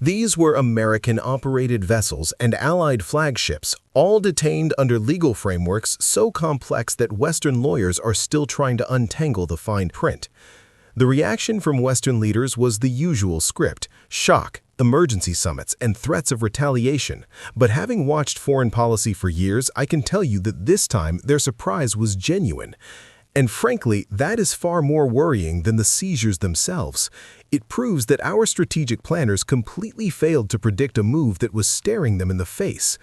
These were American-operated vessels and Allied flagships, all detained under legal frameworks so complex that Western lawyers are still trying to untangle the fine print. The reaction from Western leaders was the usual script: shock, emergency summits, and threats of retaliation. But having watched foreign policy for years, I can tell you that this time their surprise was genuine. And frankly, that is far more worrying than the seizures themselves. It proves that our strategic planners completely failed to predict a move that was staring them in the face.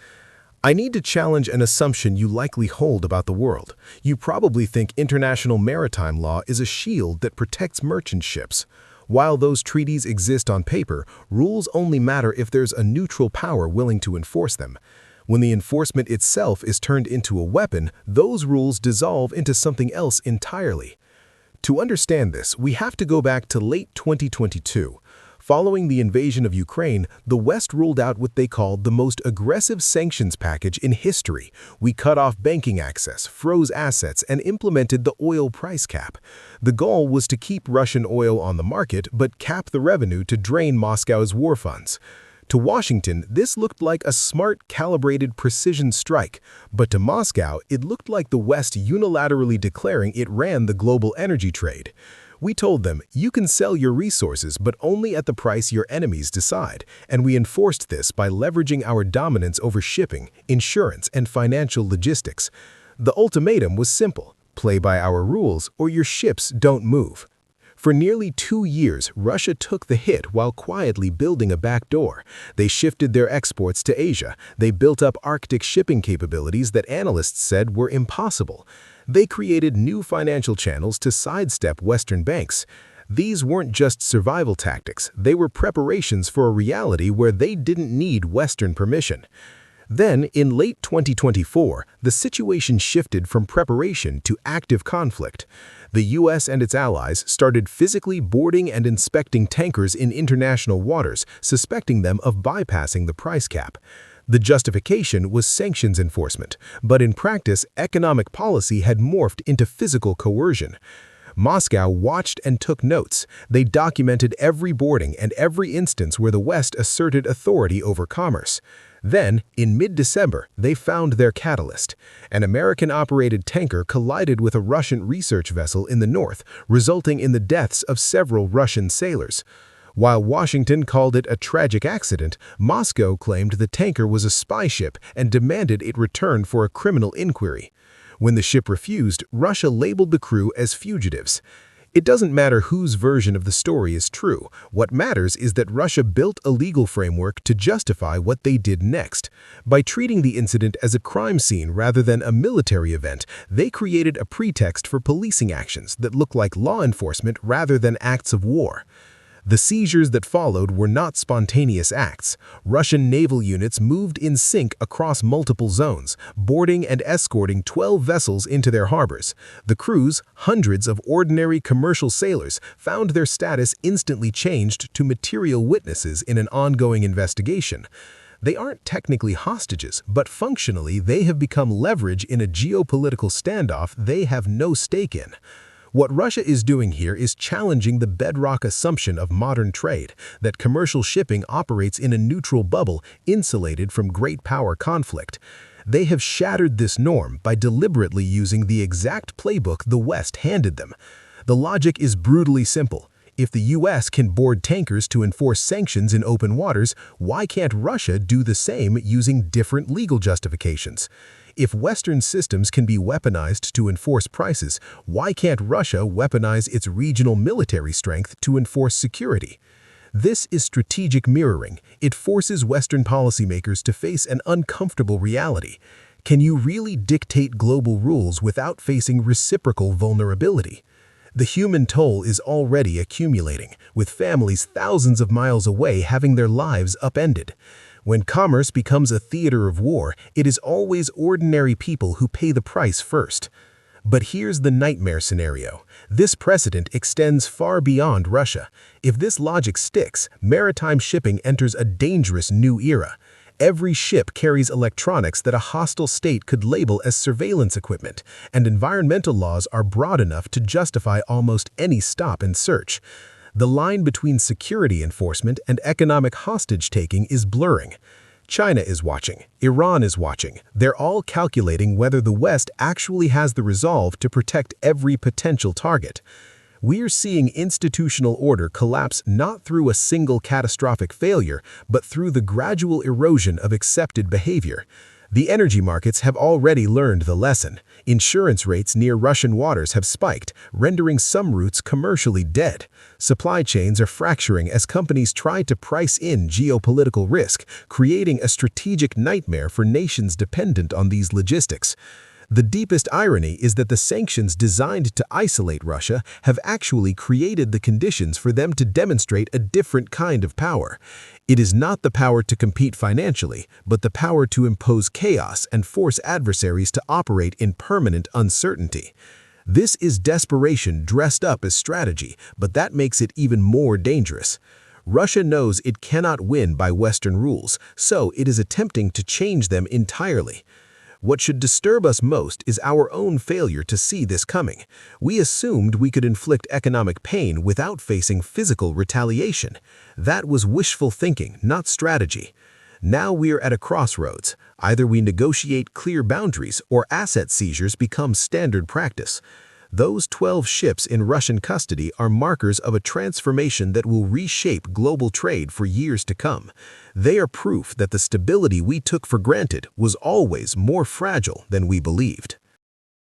I need to challenge an assumption you likely hold about the world. You probably think international maritime law is a shield that protects merchant ships. While those treaties exist on paper, rules only matter if there's a neutral power willing to enforce them. When the enforcement itself is turned into a weapon, those rules dissolve into something else entirely. To understand this, we have to go back to late 2022. Following the invasion of Ukraine, the West ruled out what they called the most aggressive sanctions package in history. We cut off banking access, froze assets, and implemented the oil price cap. The goal was to keep Russian oil on the market, but cap the revenue to drain Moscow's war funds. To Washington, this looked like a smart, calibrated precision strike, but to Moscow, it looked like the West unilaterally declaring it ran the global energy trade. We told them, you can sell your resources, but only at the price your enemies decide, and we enforced this by leveraging our dominance over shipping, insurance, and financial logistics. The ultimatum was simple: play by our rules, or your ships don't move. For nearly 2 years, Russia took the hit while quietly building a backdoor. They shifted their exports to Asia. They built up Arctic shipping capabilities that analysts said were impossible. They created new financial channels to sidestep Western banks. These weren't just survival tactics, they were preparations for a reality where they didn't need Western permission. Then, in late 2024, the situation shifted from preparation to active conflict. The U.S. and its allies started physically boarding and inspecting tankers in international waters, suspecting them of bypassing the price cap. The justification was sanctions enforcement, but in practice, economic policy had morphed into physical coercion. Moscow watched and took notes. They documented every boarding and every instance where the West asserted authority over commerce. Then, in mid-December, they found their catalyst. An American-operated tanker collided with a Russian research vessel in the north, resulting in the deaths of several Russian sailors. While Washington called it a tragic accident, Moscow claimed the tanker was a spy ship and demanded it return for a criminal inquiry. When the ship refused, Russia labeled the crew as fugitives. It doesn't matter whose version of the story is true. What matters is that Russia built a legal framework to justify what they did next. By treating the incident as a crime scene rather than a military event, they created a pretext for policing actions that look like law enforcement rather than acts of war. The seizures that followed were not spontaneous acts. Russian naval units moved in sync across multiple zones, boarding and escorting 12 vessels into their harbors. The crews, hundreds of ordinary commercial sailors, found their status instantly changed to material witnesses in an ongoing investigation. They aren't technically hostages, but functionally they have become leverage in a geopolitical standoff they have no stake in. What Russia is doing here is challenging the bedrock assumption of modern trade, that commercial shipping operates in a neutral bubble insulated from great power conflict. They have shattered this norm by deliberately using the exact playbook the West handed them. The logic is brutally simple. If the U.S. can board tankers to enforce sanctions in open waters, why can't Russia do the same using different legal justifications? If Western systems can be weaponized to enforce prices, why can't Russia weaponize its regional military strength to enforce security? This is strategic mirroring. It forces Western policymakers to face an uncomfortable reality. Can you really dictate global rules without facing reciprocal vulnerability? The human toll is already accumulating, with families thousands of miles away having their lives upended. When commerce becomes a theater of war, it is always ordinary people who pay the price first. But here's the nightmare scenario. This precedent extends far beyond Russia. If this logic sticks, maritime shipping enters a dangerous new era. Every ship carries electronics that a hostile state could label as surveillance equipment, and environmental laws are broad enough to justify almost any stop and search. The line between security enforcement and economic hostage-taking is blurring. China is watching. Iran is watching. They're all calculating whether the West actually has the resolve to protect every potential target. We're seeing institutional order collapse not through a single catastrophic failure, but through the gradual erosion of accepted behavior. The energy markets have already learned the lesson. Insurance rates near Russian waters have spiked, rendering some routes commercially dead. Supply chains are fracturing as companies try to price in geopolitical risk, creating a strategic nightmare for nations dependent on these logistics. The deepest irony is that the sanctions designed to isolate Russia have actually created the conditions for them to demonstrate a different kind of power. It is not the power to compete financially, but the power to impose chaos and force adversaries to operate in permanent uncertainty. This is desperation dressed up as strategy, but that makes it even more dangerous. Russia knows it cannot win by Western rules, so it is attempting to change them entirely. What should disturb us most is our own failure to see this coming. We assumed we could inflict economic pain without facing physical retaliation. That was wishful thinking, not strategy. Now we are at a crossroads. Either we negotiate clear boundaries or asset seizures become standard practice. Those 12 ships in Russian custody are markers of a transformation that will reshape global trade for years to come. They are proof that the stability we took for granted was always more fragile than we believed.